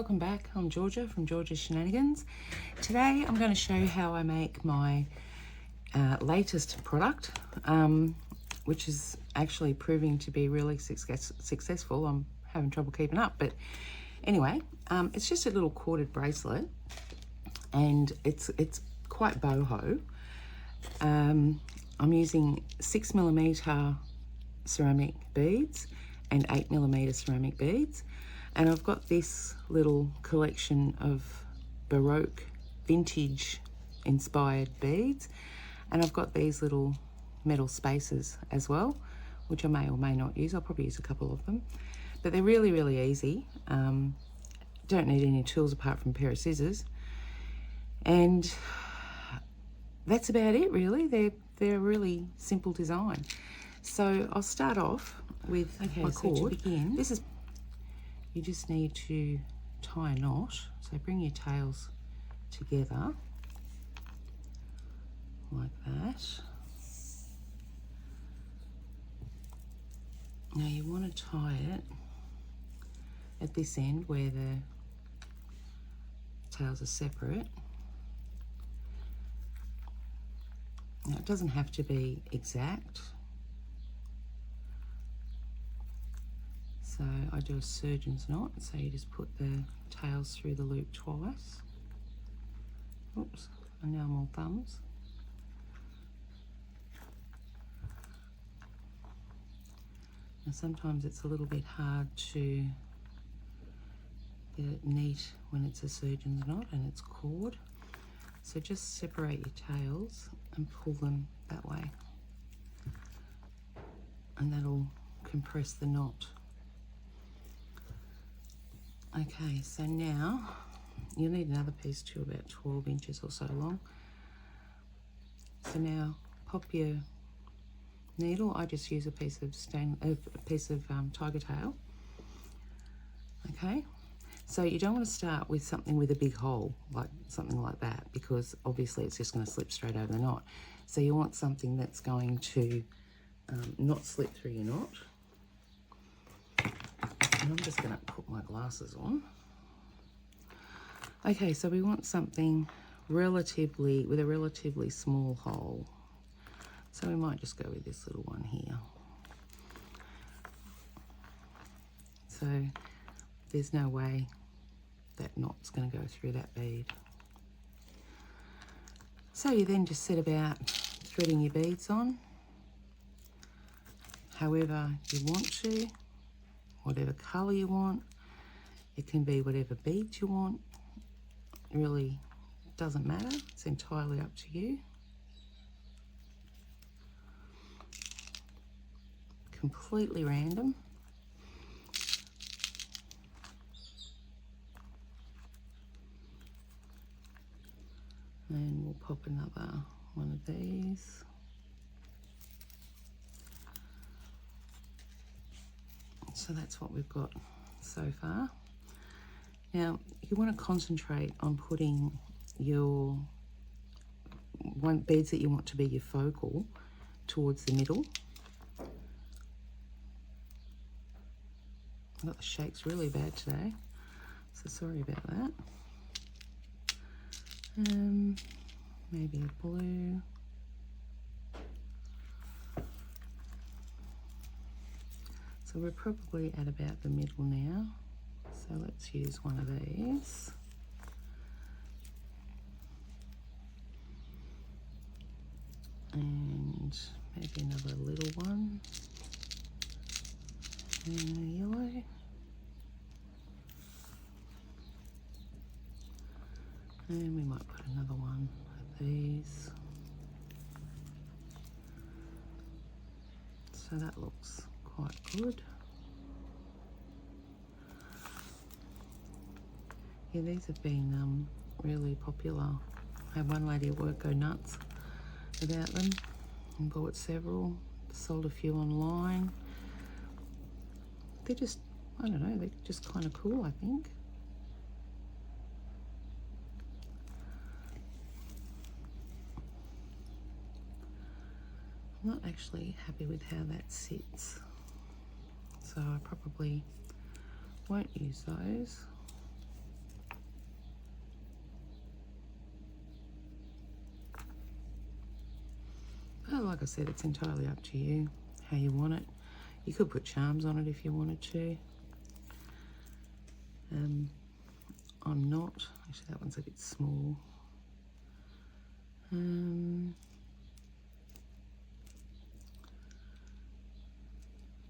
welcome back. I'm Georgia from Georgia's Shenanigans. Today I'm going to show you how I make my latest product, which is actually proving to be really successful. I'm having trouble keeping up, but anyway, it's just a little corded bracelet, and it's quite boho. I'm using 6mm ceramic beads and 8mm ceramic beads, and I've got this little collection of Baroque vintage inspired beads, and I've got these little metal spacers as well, which I may or may not use. I'll probably use a couple of them, but they're really easy. Don't need any tools apart from a pair of scissors, and that's about it really. They're a really simple design. So I'll start off with my cord. To begin, you just need to tie a knot. So bring your tails together like that. Now you want to tie it at this end where the tails are separate. Now it doesn't have to be exact. So I do a surgeon's knot, so you just put the tails through the loop twice. Oops, and now I'm all thumbs. Now sometimes it's a little bit hard to get it neat when it's a surgeon's knot and it's cord. So just separate your tails and pull them that way, and that'll compress the knot. Okay, so now you'll need another piece too, about 12 inches or so long. So now pop your needle. I just use a piece of tiger tail. Okay, so you don't want to start with something with a big hole, like something like that, because obviously it's just going to slip straight over the knot. So you want something that's going to not slip through your knot. And I'm just going to put my glasses on. Okay, so we want something with a relatively small hole. So we might just go with this little one here. So there's no way that knot's going to go through that bead. So you then just set about threading your beads on however you want to, whatever colour you want. It can be whatever beads you want. It really doesn't matter. It's entirely up to you. Completely random. And we'll pop another one of these. So that's what we've got so far. Now you want to concentrate on putting your beads that you want to be your focal towards the middle. I got the shakes really bad today, so sorry about that. Maybe a blue. So we're probably at about the middle now. So let's use one of these. And maybe another little one. And a yellow. And we might put another one of these. So that looks quite good. Yeah, these have been really popular. I had one lady at work go nuts about them and bought several, sold a few online. They're just, I don't know, they're just kind of cool, I think. I'm not actually happy with how that sits, so I probably won't use those. like I said, it's entirely up to you how you want it. You could put charms on it if you wanted to. I'm not. Actually, that one's a bit small.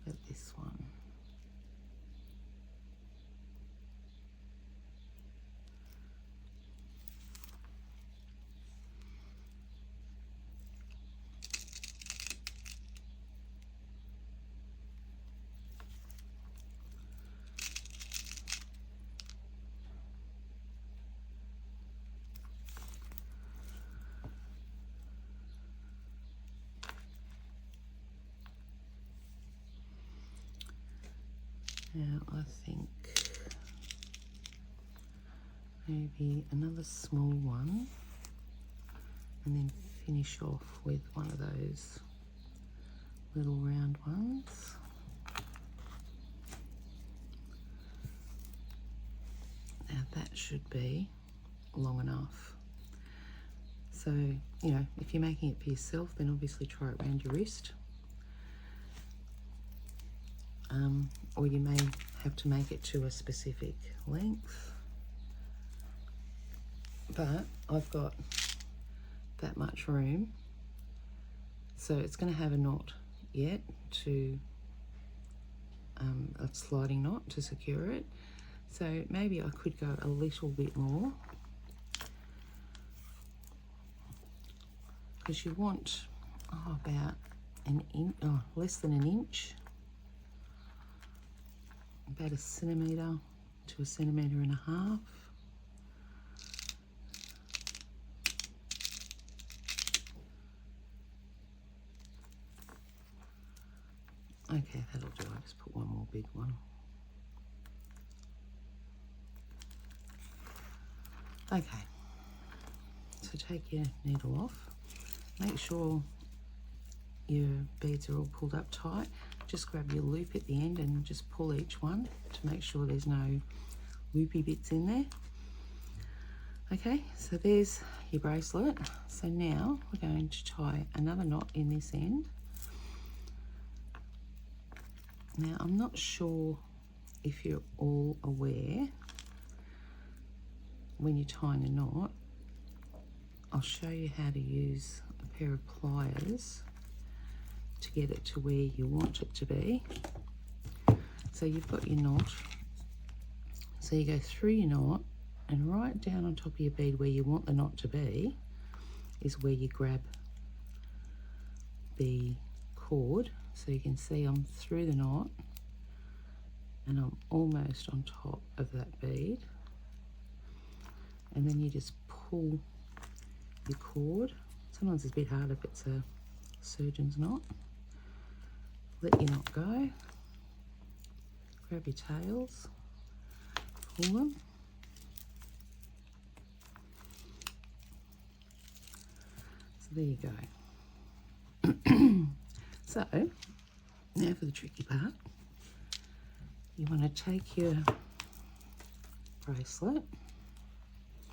But this one. Now I think maybe another small one, and then finish off with one of those little round ones. Now that should be long enough. So, you know, if you're making it for yourself, then obviously try it around your wrist. Or you may have to make it to a specific length. But I've got that much room, so it's going to have a knot yet to a sliding knot to secure it. So maybe I could go a little bit more, because you want about an inch, less than an inch, about 1 centimetre to 1.5 centimetres. Okay, that'll do. I'll just put one more big one. Okay, so take your needle off. Make sure your beads are all pulled up tight. Just grab your loop at the end and just pull each one to make sure there's no loopy bits in there. Okay, so there's your bracelet. So now we're going to tie another knot in this end. Now I'm not sure if you're all aware, when you're tying a knot, I'll show you how to use a pair of pliers to get it to where you want it to be. So you've got your knot, so you go through your knot, and right down on top of your bead where you want the knot to be is where you grab the cord. So you can see I'm through the knot and I'm almost on top of that bead, and then you just pull your cord. Sometimes it's a bit hard if it's a surgeon's knot. Let your knot go, grab your tails, pull them, so there you go. So now for the tricky part. You want to take your bracelet.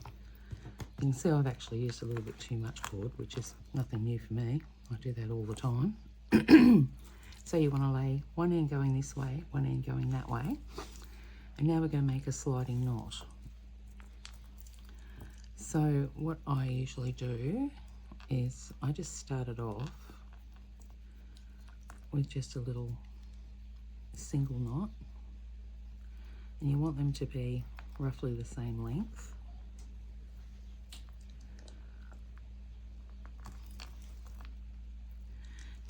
You can see I've actually used a little bit too much cord, which is nothing new for me. I do that all the time. So you want to lay one end going this way, one end going that way. And now we're going to make a sliding knot. So what I usually do is I just start it off with just a little single knot. And you want them to be roughly the same length.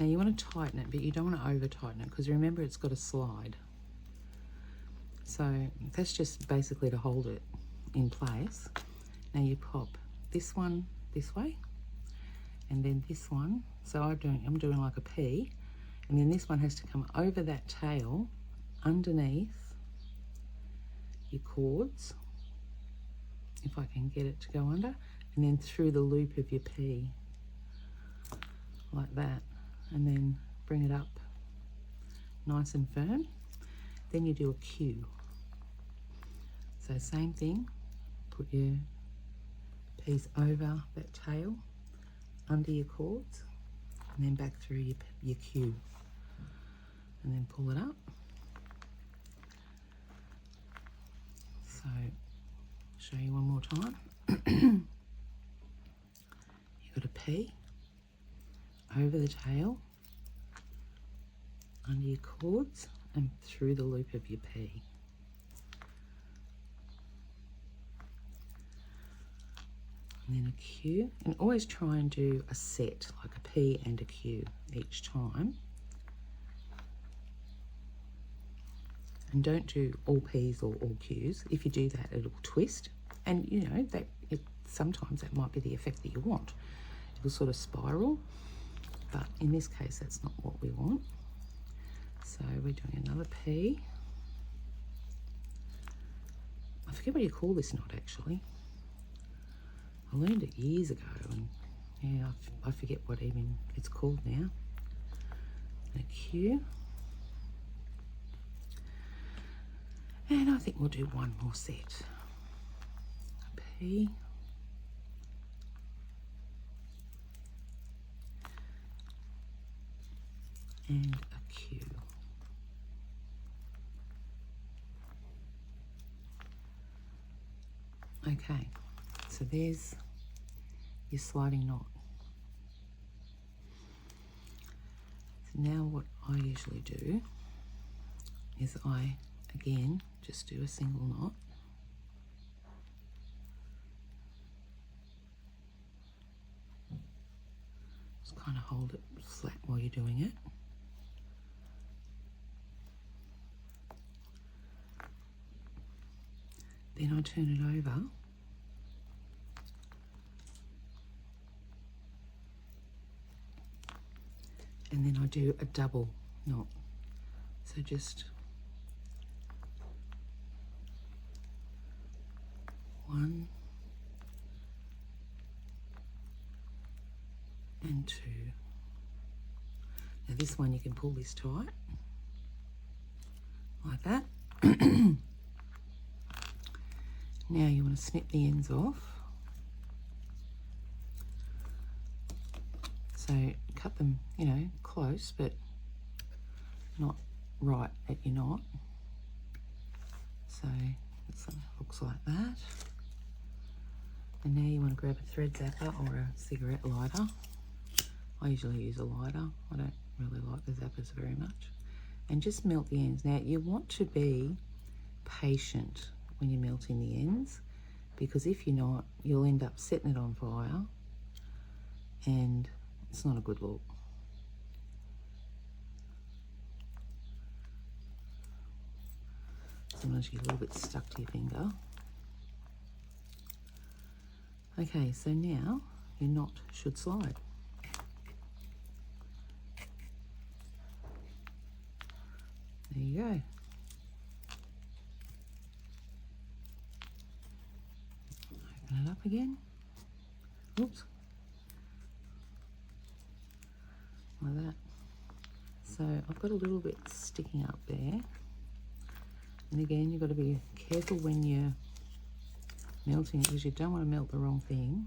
Now you want to tighten it, but you don't want to over tighten it, because remember it's got to slide. So that's just basically to hold it in place. Now you pop this one this way, and then this one. So I'm doing like a P, and then this one has to come over that tail, underneath your cords, if I can get it to go under, and then through the loop of your P, like that. And then bring it up nice and firm. Then you do a Q. So same thing, put your piece over that tail, under your cords, and then back through your cue, and then pull it up. So show you one more time. You've got a P over the tail, under your cords, and through the loop of your P. And then a Q, and always try and do a set, like a P and a Q each time. And don't do all P's or all Q's. If you do that, it'll twist. And you know, sometimes that might be the effect that you want. It'll sort of spiral, but in this case, that's not what we want. So we're doing another P. I forget what you call this knot actually. I learned it years ago, and yeah, I forget what even it's called now. And a Q. And I think we'll do one more set. A P. And a Q. Okay, so there's your sliding knot. So now what I usually do is I, again, just do a single knot. Just kind of hold it flat while you're doing it. Then I turn it over and then I do a double knot. So just one and two. Now this one you can pull this tight like that. Now you want to snip the ends off. So cut them, you know, close, but not right at your knot. So it looks like that. And now you want to grab a thread zapper or a cigarette lighter. I usually use a lighter. I don't really like the zappers very much. And just melt the ends. Now you want to be patient when you're melting the ends, because if you're not, you'll end up setting it on fire and it's not a good look. Sometimes you get a little bit stuck to your finger. Okay, so now your knot should slide. There you go. Open it up again. Oops. Like that. So I've got a little bit sticking up there. And again, you've got to be careful when you're melting it, because you don't want to melt the wrong thing.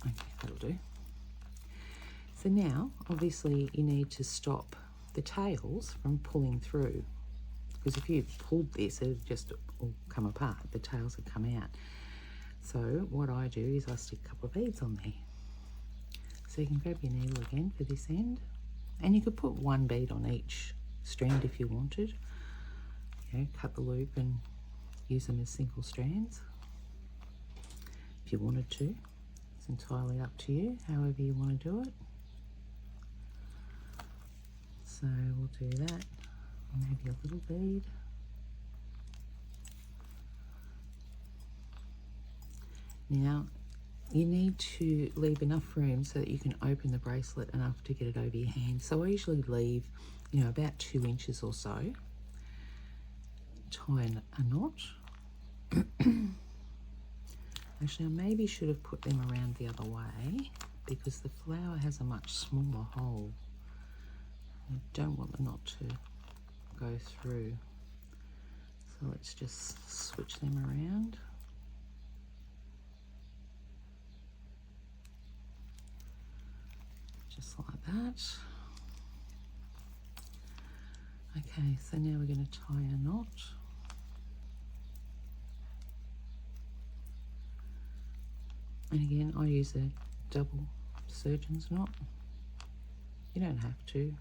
Okay, that'll do. So now, obviously, you need to stop the tails from pulling through, because if you pulled this, it would just all come apart. The tails would come out. So what I do is I stick a couple of beads on there. So you can grab your needle again for this end, and you could put one bead on each strand if you wanted. You know, cut the loop and use them as single strands if you wanted to. It's entirely up to you, however you want to do it. So we'll do that, maybe a little bead. Now, you need to leave enough room so that you can open the bracelet enough to get it over your hand. So I usually leave, you know, about 2 inches or so. Tie a knot. Actually, I maybe should have put them around the other way, because the flower has a much smaller hole. I don't want the knot to go through. So let's just switch them around. Just like that. Okay, so now we're going to tie a knot. And again, I use a double surgeon's knot. You don't have to,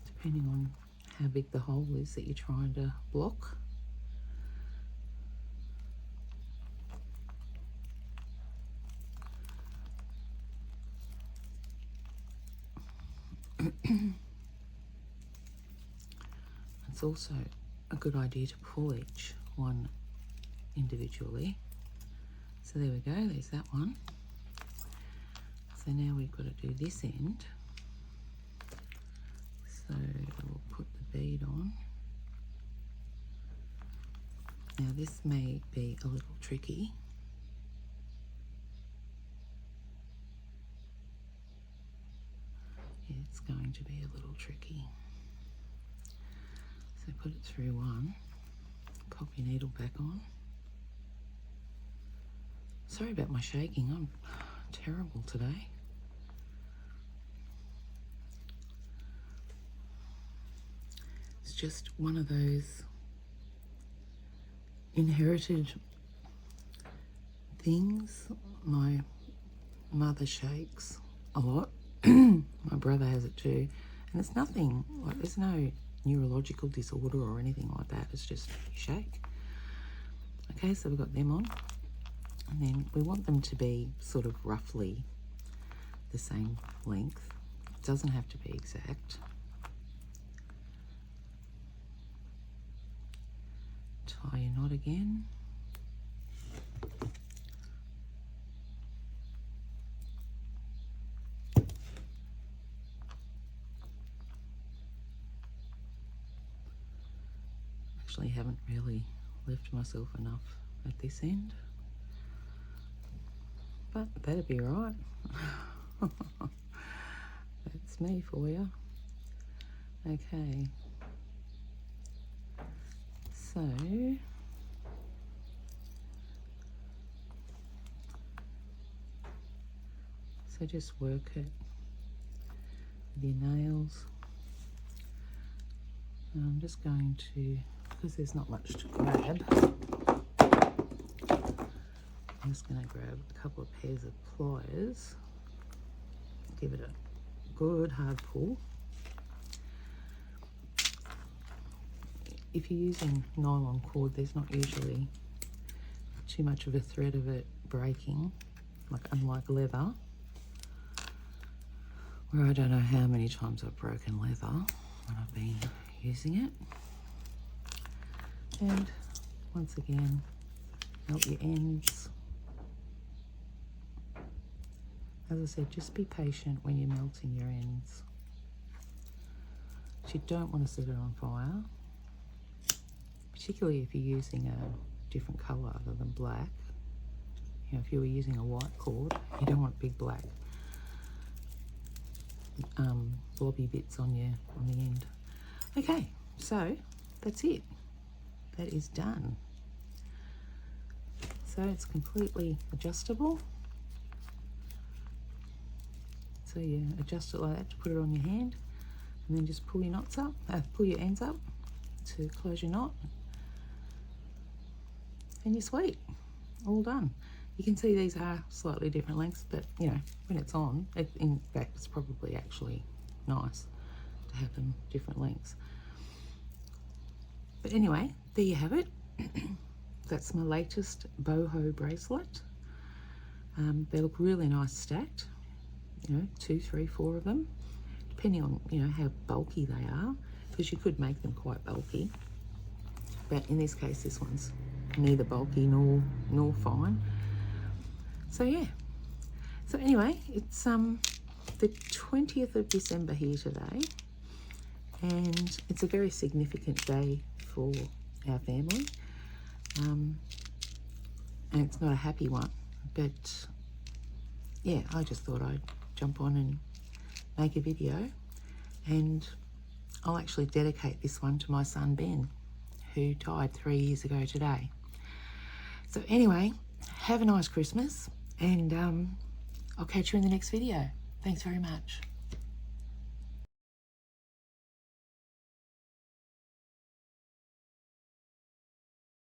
depending on how big the hole is that you're trying to block. It's also a good idea to pull each one individually. So there we go, there's that one. So now we've got to do this end. So we'll put the bead on. Now this may be a little tricky. Yeah, it's going to be a little tricky. So put it through one, pop your needle back on. Sorry about my shaking, I'm terrible today. It's just one of those inherited things. My mother shakes a lot. My brother has it too. And it's nothing, like there's no neurological disorder or anything like that. It's just you shake. Okay, so we've got them on. And then we want them to be sort of roughly the same length. It doesn't have to be exact. Tie your knot again. Actually haven't really lifted myself enough at this end. But that'd be right. That's me for you. Okay. So just work it with your nails. And I'm just going to, because there's not much to grab, I'm just going to grab a couple of pairs of pliers, give it a good hard pull. If you're using nylon cord, there's not usually too much of a threat of it breaking, like unlike leather, where I don't know how many times I've broken leather when I've been using it. And once again, melt your ends. As I said, just be patient when you're melting your ends. You don't want to set it on fire, particularly if you're using a different colour other than black. You know, if you were using a white cord, you don't want big black blobby bits on the end. Okay, so that's it. That is done. So it's completely adjustable. So you adjust it like that to put it on your hand, and then just pull your knots up, pull your ends up to close your knot, and you're sweet. All done. You can see these are slightly different lengths, but you know, when it's on, in fact, it's probably actually nice to have them different lengths. But anyway, there you have it. That's my latest boho bracelet. They look really nice stacked, you know, 2, 3, 4 of them, depending on, you know, how bulky they are, because you could make them quite bulky. But in this case, this one's neither bulky nor fine. So yeah. So anyway, it's the 20th of December here today, and it's a very significant day for our family. And it's not a happy one, but yeah, I just thought I'd jump on and make a video, and I'll actually dedicate this one to my son Ben, who died 3 years ago today. So anyway, have a nice Christmas, and I'll catch you in the next video. Thanks very much.